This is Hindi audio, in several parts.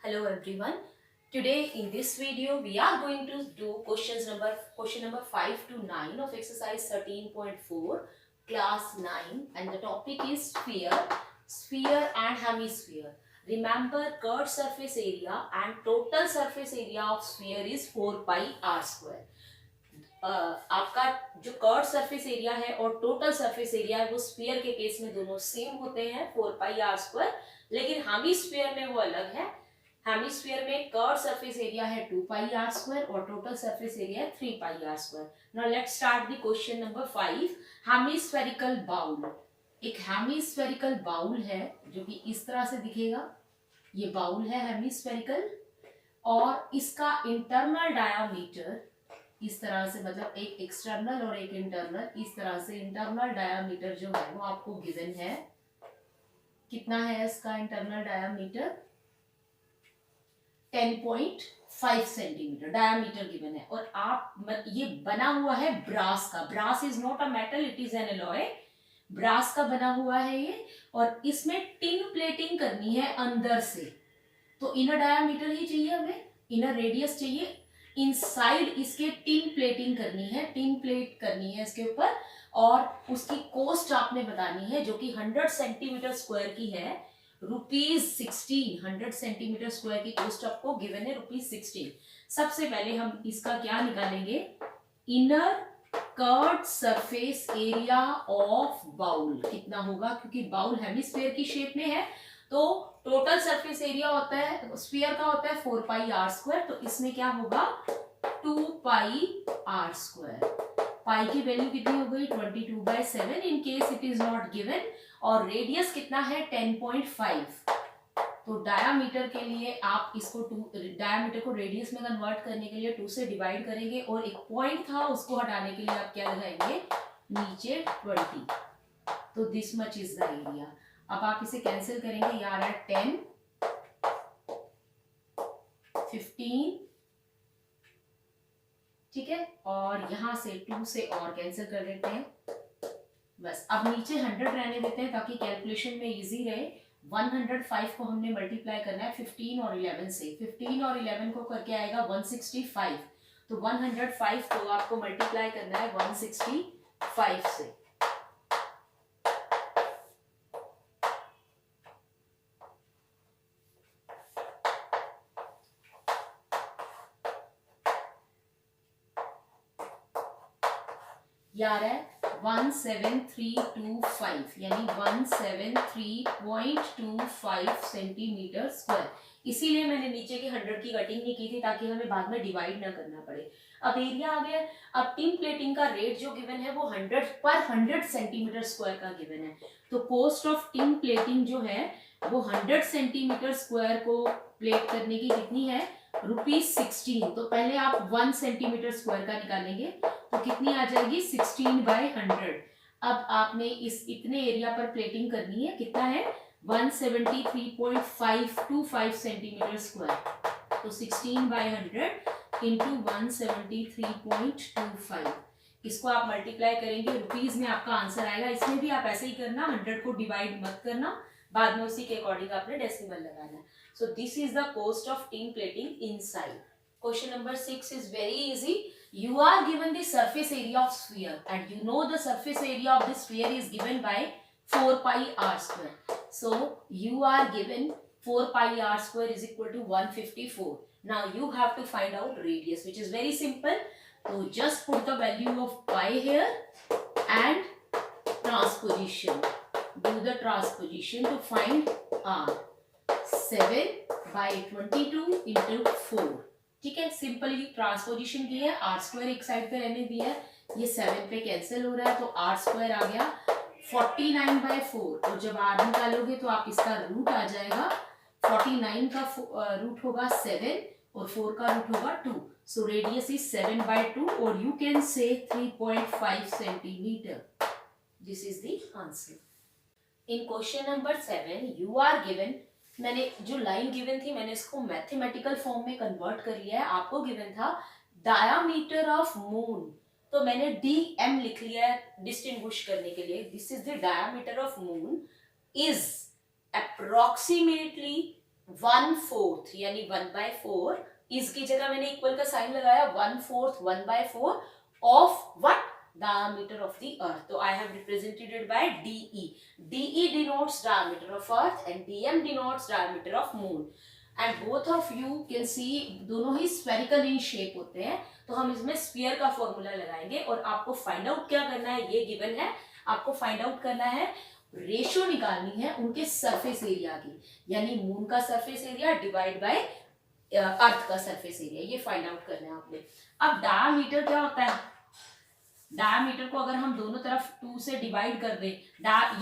Hello everyone. Today in this video we are going to do question number 5 to 9 of exercise 13.4 class 9, and the topic is sphere and hemisphere. Remember, curved surface area and total surface area of sphere is 4 pi r square. आपका जो कर्व सरफेस एरिया है और टोटल सरफेस एरिया है वो स्फीयर के केस में दोनों सेम होते हैं 4 पाई आर स्क्वायर, लेकिन हेमिस्फीयर में वो अलग है। हेमिस्फीयर में कर्व सरफेस एरिया है 2 पाई आर स्क्वायर और टोटल सरफेस एरिया है 3 pi r square. Now let's start the question number 5। Hemispherical bowl, एक हेमिस्फेरिकल बाउल है जो कि इस तरह से दिखेगा। ये बाउल है हेमिस्फेरिकल और इसका इंटरनल डायामीटर इस तरह से, मतलब एक एक्सटर्नल और एक इंटरनल, इस तरह से इंटरनल डायामीटर जो है वो आपको गिवन है। कितना है इसका internal diameter? 10.5 centimetre diameter given है। और आप ये बना हुआ है ब्रास का। Brass is not a metal, it is an alloy. Brass का बना हुआ है ये, और इसमें टिन प्लेटिंग करनी है अंदर से, तो इनर डायामीटर ही चाहिए हमें, इनर रेडियस चाहिए। इनसाइड इसके टिन प्लेटिंग करनी है, टिन प्लेट करनी है इसके ऊपर, और उसकी कॉस्ट आपने बतानी है जो कि 100 सेंटीमीटर स्क्वायर की है, ₹16। 100 सेंटीमीटर स्क्वायर की कॉस्ट आपको गिवन है ₹16। सबसे पहले हम इसका क्या निकालेंगे? Inner curved surface area of bowl कितना होगा, क्योंकि बाउल हेमिस्फीयर की शेप में है, तो टोटल सरफेस एरिया होता है स्फीयर का होता है 4 पाई आर स्क्वायर, तो इसमें क्या होगा 2 पाई आर स्क्वायर। पाई की वैल्यू कितनी हो गई 22/7 in case it is not given, और रेडियस कितना है 10.5। तो डायामीटर के लिए आप इसको डायामीटर को रेडियस में कन्वर्ट करने के लिए 2 से डिवाइड करेंगे, और एक पॉइंट था उसको हटाने के लिए आप क्या लगाएंगे नीचे 20। तो this much is the area. अब आप इसे कैंसिल करेंगे, ये आ रहा है 10, 15, ठीक है, और यहां से 2 से और कैंसिल कर देते हैं। बस अब नीचे 100 रहने देते हैं ताकि कैलकुलेशन में इजी रहे। 105 को हमने मल्टीप्लाई करना है 15 और 11 से। 15 और 11 को करके आएगा 165, तो 105 को आपको मल्टीप्लाई करना है 165 से। ये आ रहा है 17325, यानी 173.25 सेंटीमीटर स्क्वायर। इसीलिए मैंने नीचे के 100 की कटिंग नहीं की थी ताकि हमें बाद में डिवाइड ना करना पड़े। अब एरिया आ गया। अब टिन प्लेटिंग का रेट जो गिवन है वो 100 सेंटीमीटर स्क्वायर का गिवन है, तो कॉस्ट ऑफ टिन प्लेटिंग जो है वो 100 सेंटीमीटर स्क्वायर को प्लेट करने की कितनी है ₹16। तो पहले आप 1 सेंटीमीटर स्क्वायर का निकालेंगे तो कितनी आ जाएगी 16/100। अब आपने इस इतने एरिया पर प्लेटिंग करनी है, कितना है 173.525 सेंटीमीटर स्क्वायर, तो 16/100 इंटू 173.25। इसको आप मल्टीप्लाई करेंगे, रुपीज में आपका आंसर आएगा। इसमें भी आप ऐसे ही करना, 100 को डिवाइड मत करना, बाद में उसी के अकॉर्डिंग आपने डेसिमल लगाना। So this is the cost of tin plating inside. Question number 6 is very easy. You are given the surface area of sphere, and you know the surface area of the sphere is given by 4 pi r square. So you are given 4 pi r square is equal to 154. Now you have to find out radius, which is very simple. So just put the value of pi here and transposition. Do the transposition to find r. 7/22 into 4, ठीक है। सिंपली ट्रांसपोजिशन की है, आर स्क्वायर एक साइड पे रहने दिया है, ये 7 पे कैंसिल हो रहा है, तो आर स्क्वायर आ गया 49/4। तो जब आर निकालोगे तो आप इसका रूट आ जाएगा, 49 का रूट होगा 7 और 4 का रूट होगा 2। सो रेडियस इज 7/2, और you can say 3.5 centimetre. This is the answer. In question number 7 you are given, मैंने जो लाइन गिवन थी मैंने इसको मैथमेटिकल फॉर्म में कन्वर्ट कर लिया है। आपको गिवन था डायामीटर ऑफ मून, तो मैंने DM लिख लिया है डिस्टिंग्विश करने के लिए। This is the diameter of moon is approximately 1/4 यानी 1/4, इस की जगह मैंने इक्वल का साइन लगाया, 1/4 1/4 of what, diameter of the earth. So I have represented it by DE. DE denotes diameter of earth and DM denotes diameter of moon. And both of you can see दोनों ही spherical in shape होते हैं, तो हम इसमें स्फीयर का फॉर्मूला लगाएंगे और आपको फाइंड आउट क्या करना है, ये गिवन है, आपको फाइंड आउट करना है, रेशियो निकालनी है उनके सरफेस एरिया की, यानी मून का सरफेस एरिया डिवाइड बाय अर्थ का सरफेस एरिया, ये फाइंड आउट करना है आपने। अब डायमीटर क्या होता है, डायमीटर को अगर हम दोनों तरफ 2 से डिवाइड कर दें,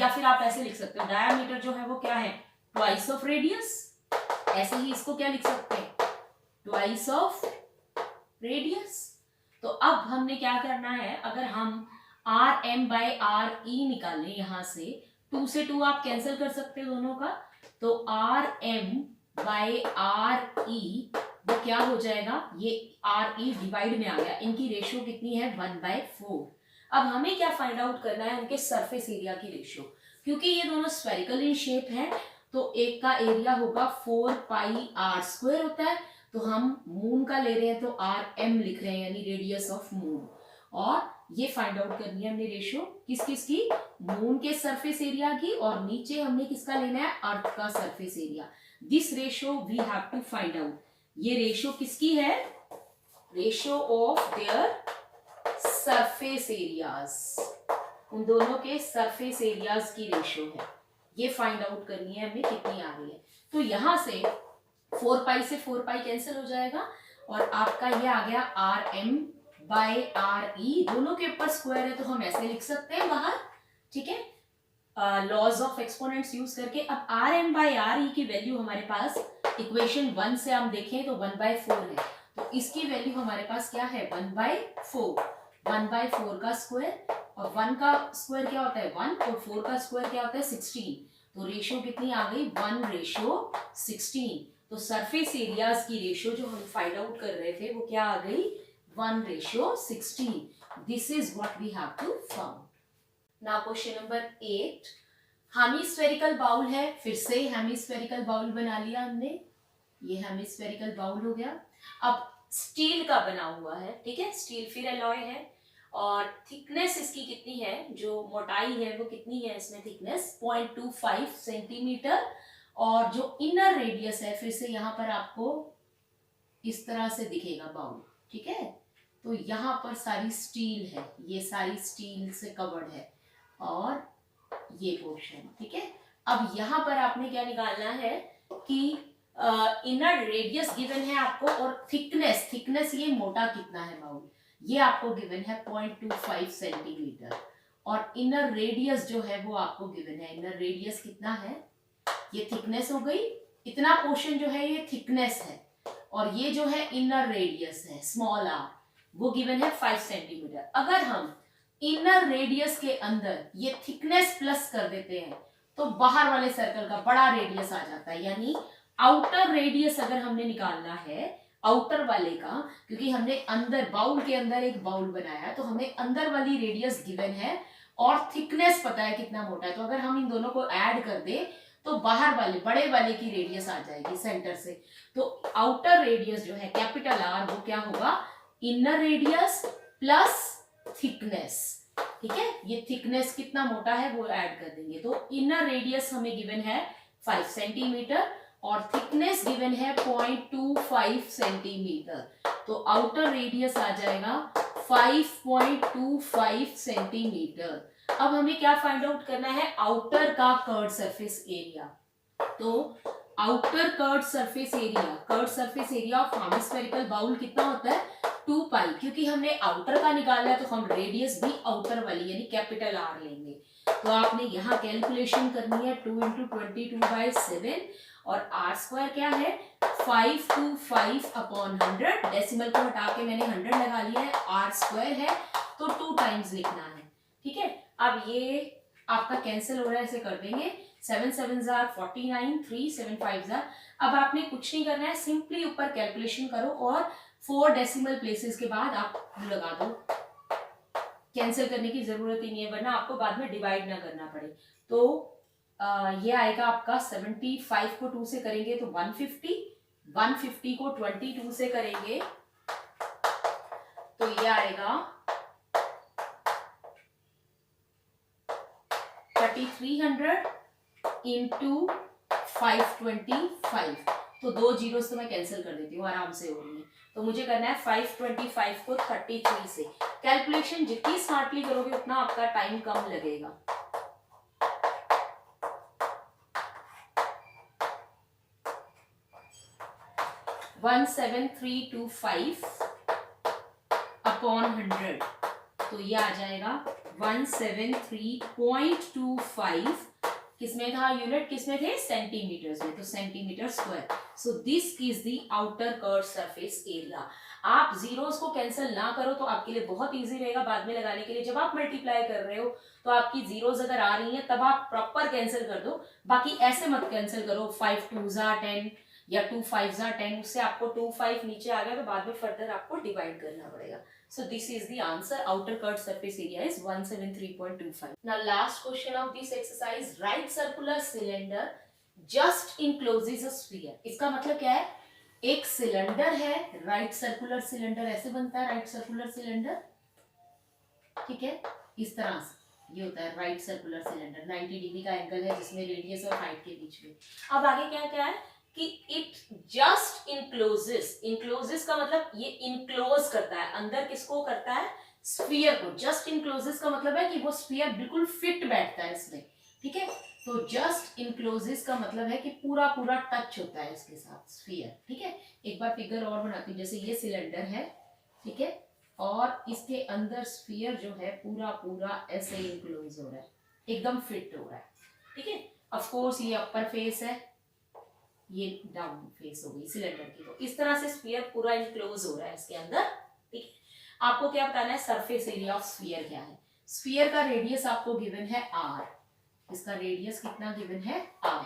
या फिर आप ऐसे लिख सकते हो, डायमीटर जो है वो क्या है, ट्वाइस ऑफ रेडियस, ऐसे ही इसको क्या लिख सकते हैं, ट्वाइस ऑफ रेडियस। तो अब हमने क्या करना है, अगर हम R M by R E निकालें, यहां से 2 से 2 आप कैंसिल कर सकते हो दोनों का, तो R M by R E वो क्या हो जाएगा, ये आर ई डिवाइड में आ गया, इनकी रेशियो कितनी है 1/4। अब हमें क्या फाइंड आउट करना है, उनके सरफेस एरिया की रेशियो, क्योंकि ये दोनों स्फेरिकल इन शेप है, तो एक का एरिया होगा 4πr² होता है, तो हम मून का ले रहे हैं तो आर एम लिख रहे हैं, यानी रेडियस ऑफ मून, और ये फाइंड आउट करनी है हमने रेशियो किस किस की, मून के सरफेस एरिया की, और नीचे हमने किसका लेना है, अर्थ का surface area. This ratio we have to find out, ये रेशियो किसकी है, ratio of their surface areas, उन दोनों के सरफेस एरियाज की रेशियो है, ये फाइंड आउट करनी है हमें कितनी आ रही है। तो यहां से 4π से 4π कैंसिल हो जाएगा, और आपका ये आ गया R M by R E, दोनों के ऊपर स्क्वायर है तो हम ऐसे लिख सकते हैं बाहर, ठीक है, लॉज ऑफ एक्सपोनेंट्स यूज करके। अब R M by R E की वैल्यू हमारे पास इक्वेशन 1 से हम देखें तो 1/4 है, तो इसकी वैल्यू हमारे पास क्या है 1/4, 1/4 का स्क्वायर, और 1 का स्क्वायर क्या होता है 1, और 4 का स्क्वायर क्या होता है 16, तो रेशियो कितनी आ गई 1/16। तो सरफेस एरियाज की रेशियो जो हम फाइंड आउट कर रहे थे वो क्या आ गई 1/16। This is what we have to found. Now question number 8, hemispherical bowl है, फिर से हेमिस्फेरिकल बाउल बना लिया हमने, ये हेमिस्फेरिकल बाउल हो गया। अब स्टील का बना हुआ है, ठीक है, स्टील फिर एलॉय है, और थिकनेस इसकी कितनी है, जो मोटाई है वो कितनी है इसमें, थिकनेस 0.25 सेंटीमीटर, और जो इनर रेडियस है, फिर से यहाँ पर आपको इस तरह से दिखेगा बाउल, ठीक है, तो यहाँ पर सारी स्टील है, ये सारी स्टील से कवर्ड है, और ये पोर्शन, ठीक है। अब यहाँ पर आपने क्या निकालना है कि इनर रेडियस गिवन है आपको, और थिकनेस, थिकनेस ये मोटा कितना है बाउल, ये आपको गिवन है 0.25 सेंटीमीटर, और इनर रेडियस जो है वो आपको गिवन है, इनर रेडियस कितना है, ये थिकनेस हो गई, इतना पोर्शन जो है ये थिकनेस है, और ये जो है इनर रेडियस है स्मॉल आर, वो गिवन है 5 सेंटीमीटर। अगर हम इनर रेडियस के अंदर ये थिकनेस प्लस कर देते हैं तो बाहर वाले सर्कल का बड़ा रेडियस आ जाता है, यानी आउटर रेडियस अगर हमने निकालना है आउटर वाले का, क्योंकि हमने अंदर बाउल के अंदर एक बाउल बनाया, तो हमें अंदर वाली रेडियस गिवन है और थिकनेस पता है कितना मोटा है, तो अगर हम इन दोनों को ऐड कर दे तो बाहर वाले बड़े वाले की रेडियस आ जाएगी सेंटर से, तो आउटर रेडियस जो है कैपिटल आर वो क्या होगा, इनर रेडियस प्लस थिकनेस, ठीक है, ये थिकनेस कितना मोटा है वो ऐड कर देंगे, तो इनर रेडियस हमें गिवन है 5 सेंटीमीटर और थिकनेस गिवन है 0.25 सेंटीमीटर, तो आउटर रेडियस आ जाएगा 5.25 सेंटीमीटर। अब हमें क्या फाइंड आउट करना है, आउटर का कर्व्ड सरफेस एरिया, तो outer curved surface area, curved surface area of hemispherical bowl कितना होता है 2π, क्योंकि हमने आउटर का निकालना है तो हम रेडियस भी आउटर वाली यानी कैपिटल आर लेंगे, तो आपने यहाँ कैलकुलेशन करनी है 2 × 22/7, और आर स्क्वायर क्या है 5/5/100, डेसिमल को हटा के मैंने 100 लगा लिया है, आर स्क्वायर है तो 2 टाइम्स लिखना है, ठीक है। अब ये आपका कैंसिल हो रहा है, ऐसे कर देंगे, 7 7s are 49, 3 7 5s are, अब आपने कुछ नहीं करना है, सिंपली ऊपर कैलकुलेशन करो और 4 डेसिमल प्लेसेस के बाद आप लगा दो, कैंसिल करने की जरूरत ही नहीं है, वरना आपको बाद में डिवाइड ना करना पड़े। तो ये आएगा आपका 75 को 2 से करेंगे तो 150, 150 को 22 से करेंगे तो ये आएगा 3300 इंटू 525। तो 2 जीरो तो मैं कैंसिल कर देती हूँ, आराम से हो रही है। तो मुझे करना है 525 को 33 से। कैलकुलेशन जितनी स्मार्टली करोगे उतना आपका टाइम कम लगेगा। वन 7325 अपॉन 100, तो ये आ जाएगा 173.25। किसमें था यूनिट, किसमें थे, सेंटीमीटर्स में, तो centimetre square. So this is the outer curve surface area. आप जीरोस को कैंसिल ना करो तो आपके लिए बहुत इजी रहेगा बाद में लगाने के लिए। जब आप मल्टीप्लाई कर रहे हो तो आपकी जीरोस अगर आ रही हैं तब आप प्रॉपर कैंसिल कर दो, बाकी ऐसे मत कैंसिल करो 5 2 10 या 2 5 10, उससे आपको 2 5 नीचे आ गया तो बाद में फर्दर आपको डिवाइड करना पड़ेगा। So this is the answer. Outer curved surface area is 173.25. Now last question of this exercise. Right circular cylinder just encloses a sphere. इसका मतलब क्या है, एक सिलेंडर है, राइट सर्कुलर सिलेंडर ऐसे बनता है, राइट सर्कुलर सिलेंडर, ठीक है, इस तरह से ये होता है राइट सर्कुलर सिलेंडर। 90 डिग्री का एंगल है जिसमें रेडियस और हाइट के बीच में। अब आगे क्या क्या है कि इट जस्ट इनक्लोजेस, इनक्लोजेस का मतलब ये इनक्लोज करता है, अंदर किसको करता है, स्फीयर को। जस्ट इनक्लोजेस का मतलब है कि वो स्फीयर बिल्कुल फिट बैठता है इसमें, ठीक है। तो जस्ट इनक्लोजेस का मतलब है कि पूरा पूरा टच होता है इसके साथ स्फीयर, ठीक है। एक बार फिगर और बनाती हूँ, जैसे ये सिलेंडर है, ठीक है, और इसके अंदर स्फीयर जो है पूरा पूरा ऐसे इनक्लोज हो रहा है, एकदम फिट हो रहा है, ठीक है। ऑफ कोर्स ये अपर फेस है, ये डाउन फेस हो गई सिलेंडर की। तो इस तरह से स्फीयर पूरा इनक्लोज हो रहा है इसके अंदर, ठीक है। आपको क्या बताना है, सरफेस एरिया ऑफ स्फीयर क्या है। स्फीयर का रेडियस आपको गिवन है r, इसका रेडियस कितना गिवन है r।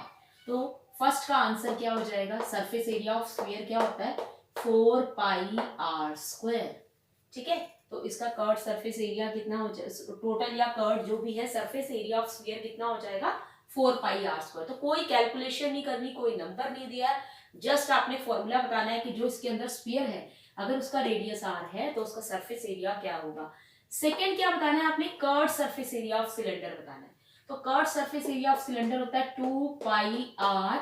तो फर्स्ट का आंसर क्या हो जाएगा, सरफेस एरिया ऑफ स्फीयर क्या होता है, 4 पाई r स्क्वायर, ठीक है। तो इसका कर्व सरफेस एरिया कितना हो जाएगा, टोटल या कर्व जो भी है सरफेस एरिया ऑफ स्फीयर कितना हो जाएगा, 4 पाई r स्क्वायर। तो कोई कैलकुलेशन नहीं करनी, कोई नंबर नहीं दिया, जस्ट आपने फॉर्मूला बताना है कि जो इसके अंदर स्फीयर है अगर उसका रेडियस r है तो उसका सरफेस एरिया क्या होगा। सेकंड क्या बताना है आपने, curve surface area of cylinder बताना है। तो curve surface area of cylinder होता है 2 पाई r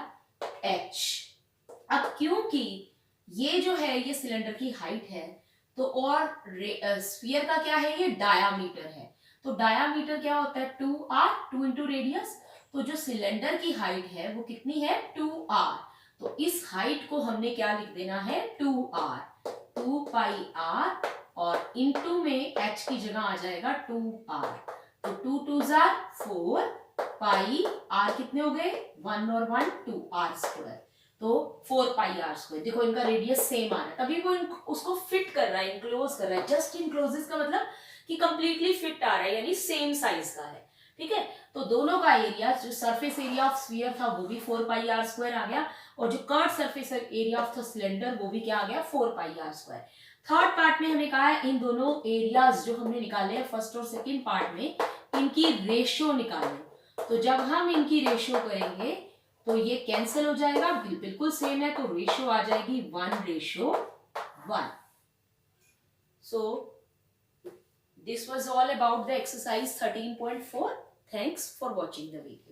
h। अब क्योंकि ये जो है ये सिलेंडर की हाइट है तो और स्फीयर का क्या है, ये डायामीटर है। तो डायामीटर क्या होता है, 2r, 2 इंटू रेडियस। तो जो सिलेंडर की हाइट है वो कितनी है, 2r। तो इस हाइट को हमने क्या लिख देना है, 2r, 2 पाई r, और इनटू में h की जगह आ जाएगा 2r। तो 2 2 4 पाई r कितने हो गए, 1 और 1 2 r स्क्वायर। तो 4 पाई r स्क्वायर। देखो इनका रेडियस सेम आ रहा है, तभी वो उसको फिट कर रहा है, इनक्लोज कर रहा है। जस्ट इनक्लोजेस का मतलब कि कंप्लीटली फिट आ रहा है, यानी सेम साइज का है, ठीक है। तो दोनों का एरिया, जो सरफेस एरिया ऑफ स्फीयर था वो भी 4 पाई r स्क्वायर आ गया, और जो curve surface area of the cylinder वो भी क्या आ गया, 4 पाई r स्क्वायर। थर्ड पार्ट में हमें कहा है इन दोनों एरियाज जो हमने निकाले हैं फर्स्ट और सेकंड पार्ट में, इनकी रेशियो निकालो। तो जब हम इनकी रेशियो करेंगे तो ये कैंसिल हो जाएगा, बिल्कुल सेम है, तो रेशियो आ जाएगी 1:1। सो this was all about the exercise 13.4. Thanks for watching the video.